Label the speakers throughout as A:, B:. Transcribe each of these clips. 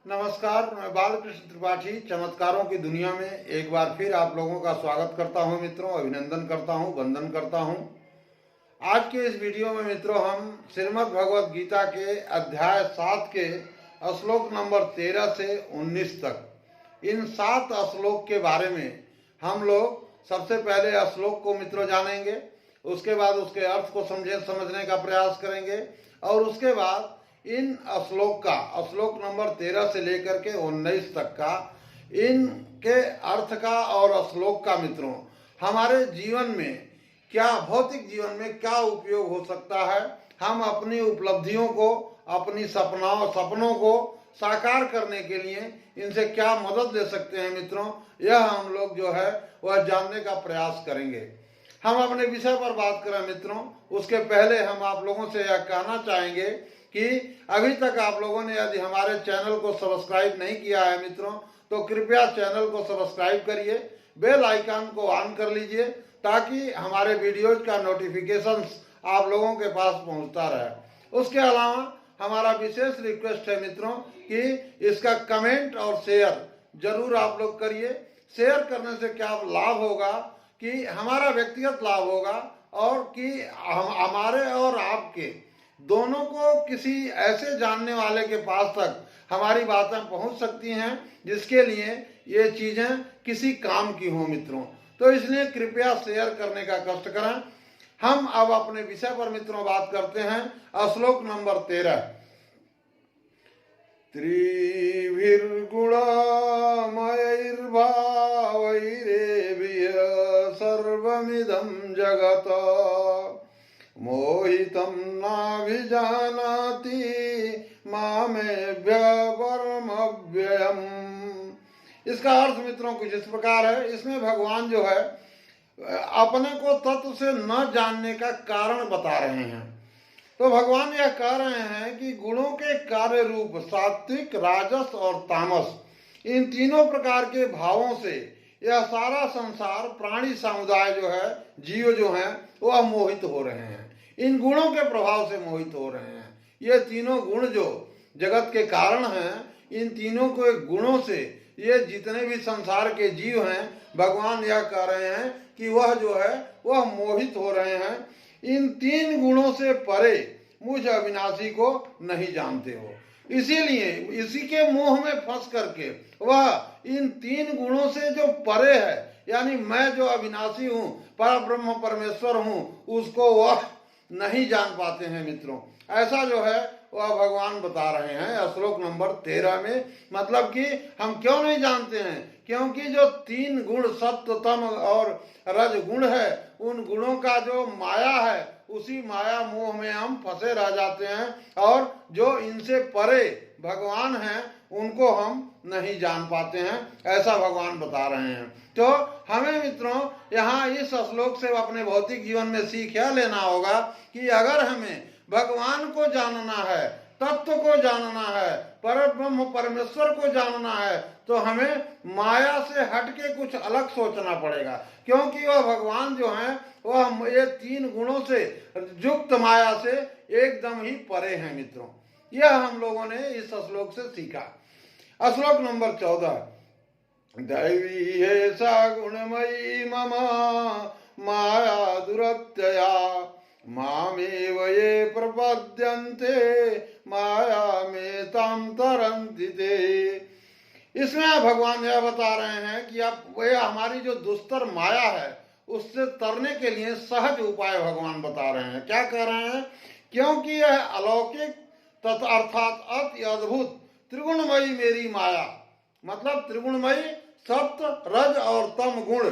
A: नमस्कार, मैं बालकृष्ण त्रिपाठी चमत्कारों की दुनिया में एक बार फिर आप लोगों का स्वागत करता हूं मित्रों, अभिनंदन करता हूं, वंदन करता हूं। आज के इस वीडियो में मित्रों हम श्रीमद् भगवद गीता के अध्याय 7 के श्लोक नंबर 13 से 19 तक इन 7 श्लोक के बारे में हम लोग सबसे पहले श्लोक को मित्रों जानेंगे, उसके बाद उसके अर्थ को समझने का प्रयास करेंगे और उसके बाद इन श्लोक नंबर 13 से लेकर के 19 तक का इनके अर्थ का और श्लोक का मित्रों हमारे जीवन में क्या, भौतिक जीवन में क्या उपयोग हो सकता है, हम अपनी उपलब्धियों को, अपनी सपनों को साकार करने के लिए इनसे क्या मदद ले सकते हैं मित्रों, यह हम लोग जो है वह जानने का प्रयास करेंगे। हम अपने विषय पर बात करें मित्रों, उसके पहले हम आप लोगों से यह कहना चाहेंगे कि अभी तक आप लोगों ने यदि हमारे चैनल को सब्सक्राइब नहीं किया है मित्रों, तो कृपया चैनल को सब्सक्राइब करिए, बेल आइकन को ऑन कर लीजिए ताकि हमारे वीडियोज का नोटिफिकेशंस आप लोगों के पास पहुंचता रहे। उसके अलावा हमारा विशेष रिक्वेस्ट है मित्रों कि इसका कमेंट और शेयर जरूर आप लोग करिए। शेयर करने से क्या लाभ होगा कि हमारा व्यक्तिगत लाभ होगा और कि हमारे और आपके दोनों को किसी ऐसे जानने वाले के पास तक हमारी बातें पहुंच सकती हैं जिसके लिए ये चीजें किसी काम की हो मित्रों। तो इसलिए कृपया शेयर करने का कष्ट करें। हम अब अपने विषय पर मित्रों बात करते हैं। श्लोक नंबर 13। त्रिभिर्गुणमयैर्भावैरेभिः सर्वमिदं जगत् मोहितं नाभिजानाति मामेभ्यः परमव्ययम्। इसका अर्थ मित्रों कुछ इस प्रकार है। इसमें भगवान जो है अपने को तत्व से न जानने का कारण बता रहे हैं। तो भगवान यह कह रहे हैं कि गुणों के कार्य रूप सात्विक, राजस और तामस, इन तीनों प्रकार के भावों से यह सारा संसार, प्राणी समुदाय जो है, जीव जो हैं, वह मोहित हो रहे हैं। इन गुणों के प्रभाव से मोहित हो रहे हैं। ये तीनों गुण जो जगत के कारण हैं, इन तीनों के गुणों से ये जितने भी संसार के जीव हैं, भगवान यह कह रहे हैं कि वह जो है वह मोहित हो रहे हैं। इन 3 गुणों से परे मुझ अविनाशी को नहीं जानते हो, इसीलिए इसी के मोह में फंस करके वह इन 3 गुणों से जो परे है, यानी मैं जो अविनाशी हूँ, पर ब्रह्म परमेश्वर हूँ, उसको वह नहीं जान पाते हैं मित्रों। ऐसा जो है वह भगवान बता रहे हैं श्लोक नंबर 13 में। मतलब कि हम क्यों नहीं जानते हैं, क्योंकि जो 3 गुण सत्व, तम और रज गुण है, उन गुणों का जो माया है, उसी माया मोह में हम फंसे रह जाते हैं और जो इनसे परे भगवान हैं उनको हम नहीं जान पाते हैं, ऐसा भगवान बता रहे हैं। तो हमें मित्रों यहाँ इस श्लोक से अपने भौतिक जीवन में सीख यह लेना होगा कि अगर हमें भगवान को जानना है, तत्व को जानना है, परब्रह्म परमेश्वर को जानना है, तो हमें माया से हटके कुछ अलग सोचना पड़ेगा, क्योंकि वह भगवान जो हैं वह ये 3 गुणों से युक्त माया से एकदम ही परे हैं मित्रों। यह हम लोगों ने इस श्लोक से सीखा। श्लोक नंबर 14। दैवी है सा गुणमयी मम माया दुरत्यया मामेव ये प्रपद्यन्ते माया में ताम तरन्ति ते। इसमें भगवान यह बता रहे हैं कि अब वह हमारी जो दुस्तर माया है उससे तरने के लिए सहज उपाय भगवान बता रहे हैं। क्या कह रहे हैं? क्योंकि यह अलौकिक अर्थात अति अद्भुत त्रिगुणमयी मेरी माया, मतलब त्रिगुणमयी सत्व, रज और तम गुण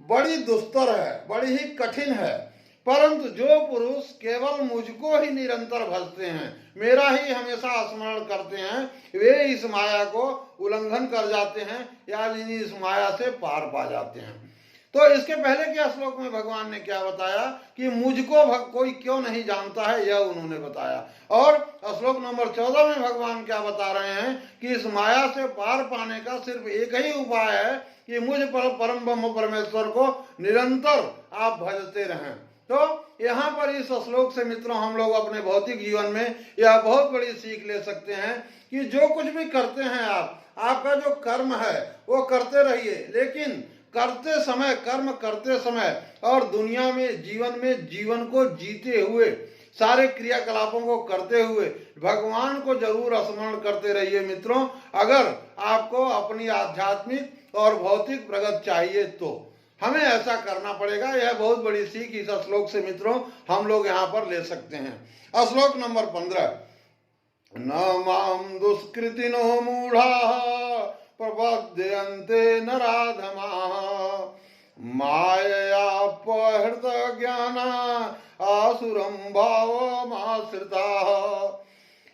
A: बड़ी दुस्तर है, बड़ी ही कठिन है, परंतु जो पुरुष केवल मुझको ही निरंतर भजते हैं, मेरा ही हमेशा स्मरण करते हैं, वे इस माया को उल्लंघन कर जाते हैं या इस माया से पार पा जाते हैं। तो इसके पहले के श्लोक में भगवान ने क्या बताया कि मुझको कोई क्यों नहीं जानता है, यह उन्होंने बताया। और श्लोक नंबर 14 में भगवान क्या बता रहे हैं कि इस माया से पार पाने का सिर्फ एक ही उपाय है कि मुझ परम ब्रह्म परमेश्वर को निरंतर आप भजते रहें। तो यहाँ पर इस श्लोक से मित्रों हम लोग अपने भौतिक जीवन में यह बहुत बड़ी सीख ले सकते हैं कि जो कुछ भी करते हैं आपका जो कर्म है वो करते रहिए, लेकिन करते समय, कर्म करते समय और दुनिया में जीवन को जीते हुए, सारे क्रियाकलापों को करते हुए भगवान को जरूर स्मरण करते रहिए मित्रों, अगर आपको अपनी आध्यात्मिक और भौतिक प्रगति चाहिए तो हमें ऐसा करना पड़ेगा। यह बहुत बड़ी सीख इस श्लोक से मित्रों हम लोग यहाँ पर ले सकते हैं। श्लोक नंबर 15, न माम दुष्कृतिनो मूढ़ा प्रपद्यन्ते नराधमाः माययापहृत ज्ञाना आसुरम भावमाश्रिताः।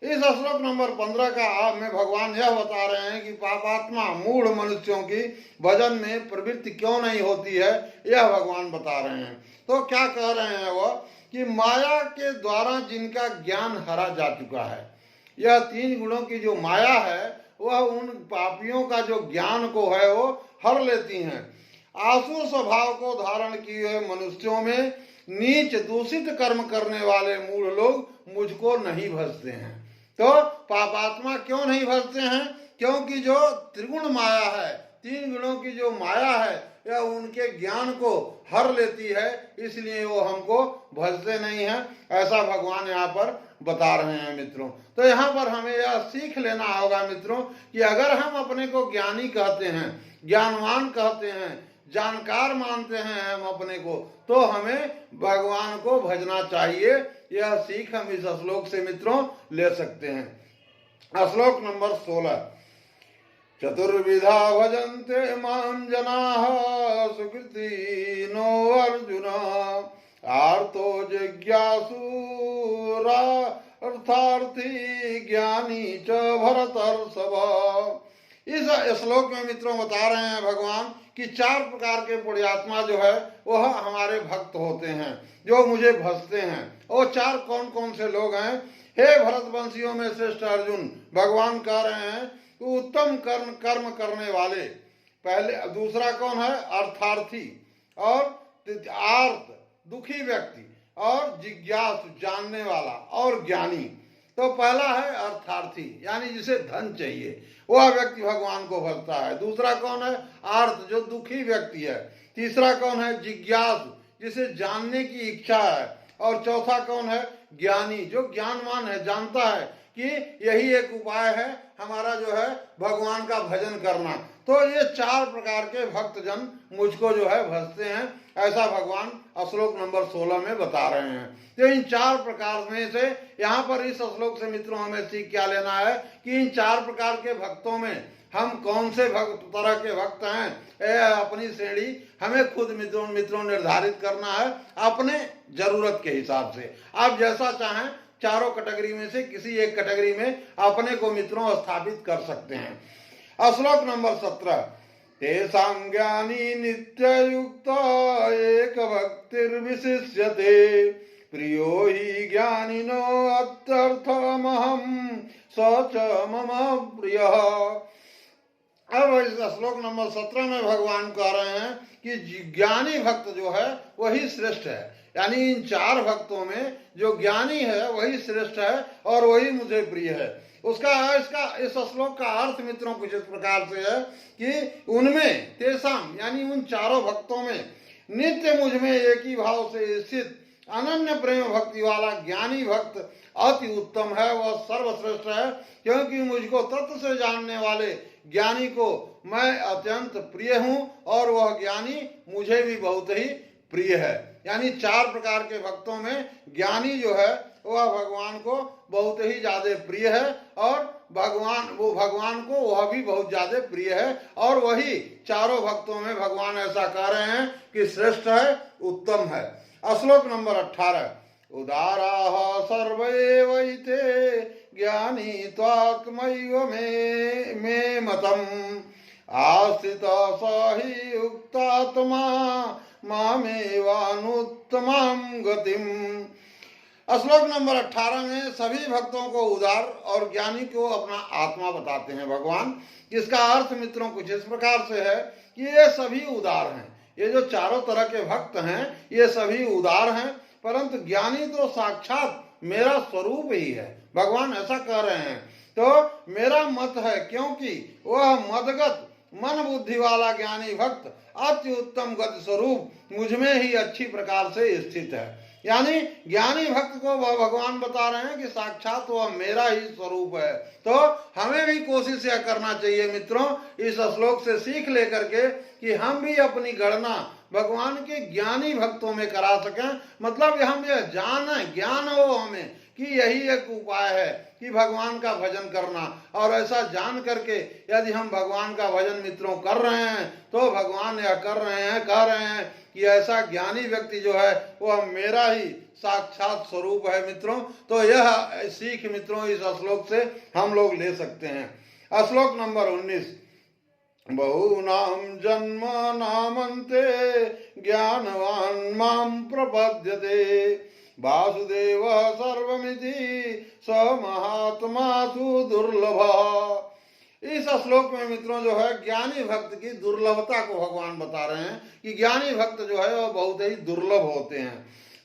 A: इस श्लोक नंबर 15 का में भगवान यह बता रहे हैं कि पापात्मा मूढ़ मनुष्यों की भजन में प्रवृत्ति क्यों नहीं होती है, यह भगवान बता रहे हैं। तो क्या कह रहे हैं वह कि माया के द्वारा जिनका ज्ञान हरा जा चुका है, यह 3 गुणों की जो माया है वह उन पापियों का जो ज्ञान को है वो हर लेती हैं। आसुर स्वभाव को धारण किए हुए मनुष्यों में नीच दूषित कर्म करने वाले मूढ़ लोग मुझको नहीं भजते हैं। तो पापात्मा क्यों नहीं भजते हैं? क्योंकि जो त्रिगुण माया है, 3 गुणों की जो माया है यह उनके ज्ञान को हर लेती है, इसलिए वो हमको भजते नहीं हैं, ऐसा भगवान यहाँ पर बता रहे हैं मित्रों। तो यहाँ पर हमें यह सीख लेना होगा मित्रों कि अगर हम अपने को ज्ञानी कहते हैं, ज्ञानवान कहते हैं, जानकार मानते हैं हम अपने को, तो हमें भगवान को भजना चाहिए। यह सीख हम इस श्लोक से मित्रों ले सकते हैं। श्लोक नंबर 16, चतुर्विधा भजन्ते मां जनाः सुकृतिनो अर्जुन आर्तो जिज्ञासु अर्थार्थी ज्ञानी च भरतर्षभ। इस श्लोक में मित्रों बता रहे हैं भगवान कि 4 प्रकार के पुण्यात्मा जो है वह हमारे भक्त होते हैं, जो मुझे भजते हैं। और 4 कौन कौन से लोग हैं? हे भरतवंशियों में श्रेष्ठ अर्जुन, भगवान कह रहे हैं उत्तम कर्म करने वाले। पहले दूसरा कौन है? अर्थार्थी, और आर्त दुखी व्यक्ति, और जिज्ञासु जानने वाला, और ज्ञानी। तो पहला है अर्थार्थी, यानी जिसे धन चाहिए वह व्यक्ति भगवान को भजता है। दूसरा कौन है? आर्त, जो दुखी व्यक्ति है। तीसरा कौन है? जिज्ञासु, जिसे जानने की इच्छा है। और चौथा कौन है? ज्ञानी, जो ज्ञानवान है, जानता है कि यही एक उपाय है हमारा जो है भगवान का भजन करना। तो ये 4 प्रकार के भक्तजन मुझको जो है भजते हैं, ऐसा भगवान श्लोक नंबर 16 में बता रहे हैं। तो इन 4 प्रकार में से यहाँ पर इस श्लोक से मित्रों हमें सीख क्या लेना है कि इन 4 प्रकार के भक्तों में हम कौन से तरह के भक्त हैं, अपनी श्रेणी हमें खुद मित्रों निर्धारित करना है अपने जरूरत के हिसाब से। आप जैसा चाहें चारों कैटेगरी में से किसी एक कैटेगरी में अपने को मित्रों स्थापित कर सकते हैं। श्लोक नंबर 17, तेषां ज्ञानी नित्ययुक्त एक भक्तिर्विशिष्यते प्रियो हि ज्ञानिनो अत्यर्थमहं स च मम प्रियः। अब इस श्लोक नंबर 17 में भगवान कह रहे हैं कि ज्ञानी भक्त जो है वही श्रेष्ठ है, यानी इन 4 भक्तों में जो ज्ञानी है वही श्रेष्ठ है और वही मुझे प्रिय है। इसका इस श्लोक का अर्थ मित्रों कुछ इस प्रकार से है कि उनमें तेसाम, यानी उन 4 भक्तों में नित्य मुझ में एक ही भाव से स्थित अनन्य प्रेम भक्ति वाला ज्ञानी भक्त अति उत्तम है, वह सर्वश्रेष्ठ है, क्योंकि मुझको तत्व से जानने वाले ज्ञानी को मैं अत्यंत प्रिय हूँ और वह ज्ञानी मुझे भी बहुत ही प्रिय है। यानी 4 प्रकार के भक्तों में ज्ञानी जो है वह भगवान को बहुत ही ज्यादा प्रिय है और भगवान को वह भी बहुत ज्यादा प्रिय है, और वही 4 भक्तों में भगवान ऐसा कह रहे हैं कि श्रेष्ठ है, उत्तम है। श्लोक नंबर 18, उदाराः सर्वे वैते ज्ञानी त्वात्मैव मे मतम् आस्थितः स हि युक्तात्मा मामेवानुत्तमां गतिम्। श्लोक नंबर 18 में सभी भक्तों को उदार और ज्ञानी को अपना आत्मा बताते हैं भगवान। इसका अर्थ मित्रों कुछ इस प्रकार से है कि ये सभी उदार हैं, ये जो 4 तरह के भक्त हैं ये सभी उदार हैं परंतु ज्ञानी तो साक्षात मेरा स्वरूप ही है, भगवान ऐसा कह रहे हैं। तो मेरा मत है, क्योंकि वह मदगत मन बुद्धि वाला ज्ञानी भक्त अति उत्तम गति स्वरूप मुझमें ही अच्छी प्रकार से स्थित है। यानी ज्ञानी भक्त को वह भगवान बता रहे हैं कि साक्षात वह मेरा ही स्वरूप है। तो हमें भी कोशिश यह करना चाहिए मित्रों, इस श्लोक से सीख लेकर के कि हम भी अपनी गणना भगवान के ज्ञानी भक्तों में करा सकें। मतलब हम यह जाने, ज्ञान हो हमें कि यही एक उपाय है कि भगवान का भजन करना। और ऐसा जान करके यदि हम भगवान का भजन मित्रों कर रहे हैं तो भगवान यह कह रहे हैं कि ऐसा ज्ञानी व्यक्ति जो है वह मेरा ही साक्षात स्वरूप है मित्रों। तो यह सीख मित्रों इस श्लोक से हम लोग ले सकते हैं। श्लोक नंबर 19, बहुनां जन्मनामन्ते ज्ञानवान् मां प्रपद्यते वासुदेव सर्वमिति स महात्मा सुदुर्लभ। इस श्लोक में मित्रों जो है ज्ञानी भक्त की दुर्लभता को भगवान बता रहे हैं कि ज्ञानी भक्त जो है वह बहुत ही दुर्लभ होते हैं।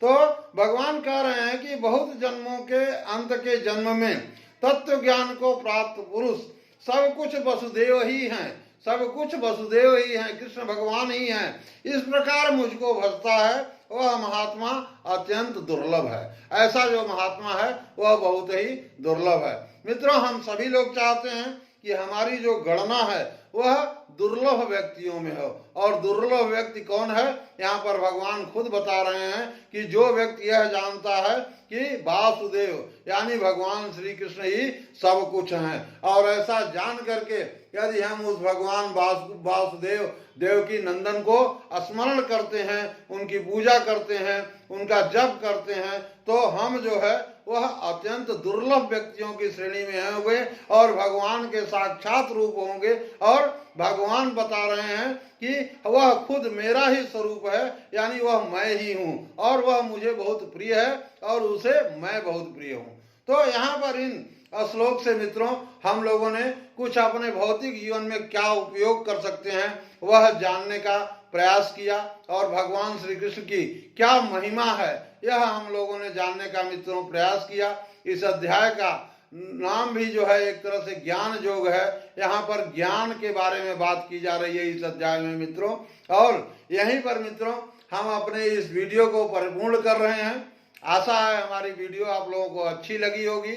A: तो भगवान कह रहे हैं कि बहुत जन्मों के अंत के जन्म में तत्व ज्ञान को प्राप्त पुरुष सब कुछ वसुदेव ही हैं, सब कुछ वसुदेव ही हैं, कृष्ण भगवान ही हैं, इस प्रकार मुझको भजता है वह महात्मा अत्यंत दुर्लभ है। ऐसा जो महात्मा है वह बहुत ही दुर्लभ है। मित्रों हम सभी लोग चाहते हैं कि हमारी जो गणना है वह दुर्लभ व्यक्तियों में हो। और दुर्लभ व्यक्ति कौन है, यहाँ पर भगवान खुद बता रहे हैं कि जो व्यक्ति यह जानता है कि वासुदेव यानी भगवान श्री कृष्ण ही सब कुछ हैं। और ऐसा जान करके यदि हम उस भगवान वासुदेव देवकी नंदन को स्मरण करते हैं, उनकी पूजा करते हैं, उनका जप करते हैं, तो हम जो है वह अत्यंत दुर्लभ व्यक्तियों की श्रेणी में होंगे और भगवान के साक्षात रूप होंगे। और भगवान बता रहे हैं कि वह खुद मेरा ही स्वरूप है, यानी वह मैं ही हूँ और वह मुझे बहुत प्रिय है और उसे मैं बहुत प्रिय हूँ। तो यहाँ पर इन श्लोक से मित्रों हम लोगों ने कुछ अपने भौतिक जीवन में क्या उपयोग कर सकते हैं वह जानने का प्रयास किया और भगवान श्री कृष्ण की क्या महिमा है यह हम लोगों ने जानने का मित्रों प्रयास किया। इस अध्याय का नाम भी जो है एक तरह से ज्ञान योग है। यहाँ पर ज्ञान के बारे में बात की जा रही है इस अध्याय में मित्रों। और यहीं पर मित्रों हम अपने इस वीडियो को परिपूर्ण कर रहे हैं। आशा है हमारी वीडियो आप लोगों को अच्छी लगी होगी।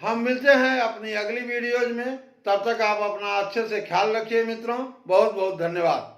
A: हम मिलते हैं अपनी अगली वीडियोज में, तब तक आप अपना अच्छे से ख्याल रखिए मित्रों। बहुत बहुत धन्यवाद।